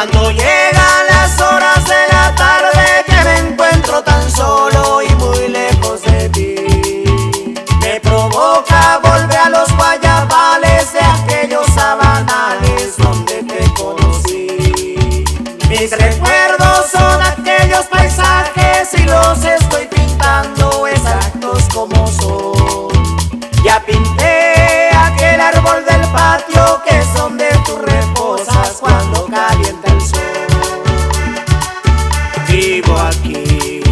Cuando llegan las horas de la tarde que me encuentro tan solo y muy lejos de ti, me provoca volver a los guayabales de aquellos sabanales donde te conocí. Mis recuerdos son aquellos paisajes y los estoy pintando exactos como son. Ya pinté aquel árbol del patio que es donde tú reposas cuando calienta el sol. Vivo aquí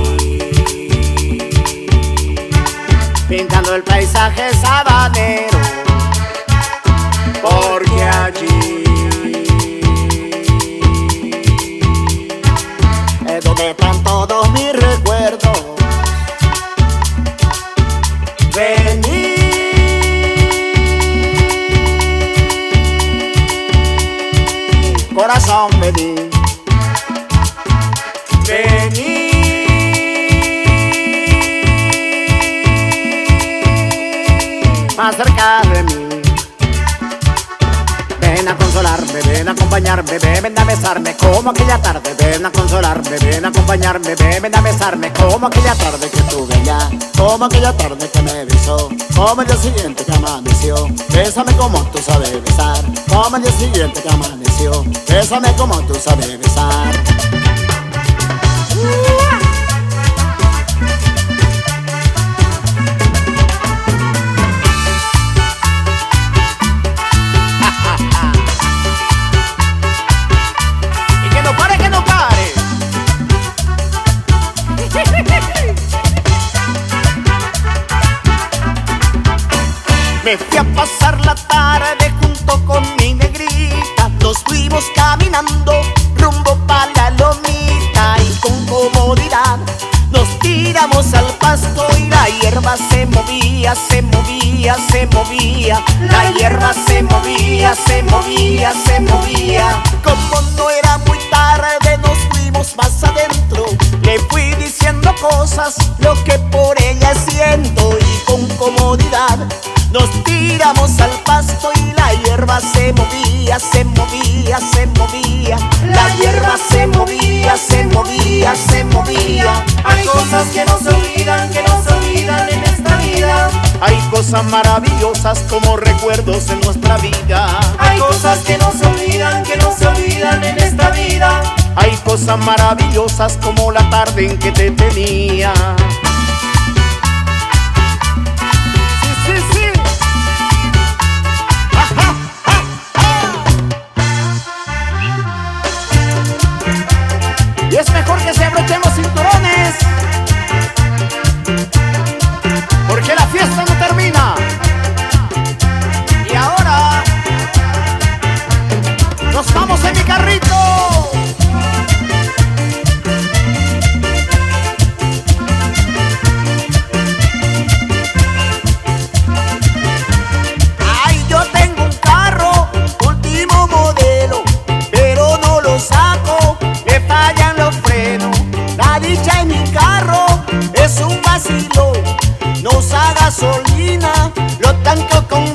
pintando el paisaje sabanero, porque allí es donde están todos mis recuerdos. Vení, corazón, vení. Vení, más cerca de mí. Ven a consolarme, ven a acompañarme, ven a besarme como aquella tarde. Ven a consolarme, ven a acompañarme, ven a besarme como aquella tarde que tuve allá, como aquella tarde que me besó, como el día siguiente que amaneció. Bésame como tú sabes besar, como el día siguiente que amaneció. Bésame como tú sabes besar. Me fui a pasar la tarde junto con mi negrita. Nos fuimos caminando rumbo pa' la lomita y con comodidad nos tiramos al pasto y la hierba se movía, se movía, se movía. La hierba se movía, se movía, se movía. Como no era muy tarde nos fuimos más adentro. Le fui diciendo cosas, lo que por ella siento, y con comodidad nos tiramos al pasto y la hierba se movía, se movía, se movía. La hierba se movía, se movía, se movía. Hay cosas que no se olvidan, que no se olvidan en esta vida. Hay cosas maravillosas como recuerdos en nuestra vida. Hay cosas que no se olvidan, que no se olvidan en esta vida. Hay cosas maravillosas como la tarde en que te tenía. Y es mejor que se abrochen los cinturones, porque la fiesta no termina. Y ahora nos vamos en mi carrito. Ay, yo tengo un carro último modelo, pero no lo saco, me fallan los frenos. La dicha en mi carro es un vacilo, no usa gasolina, lo tanco con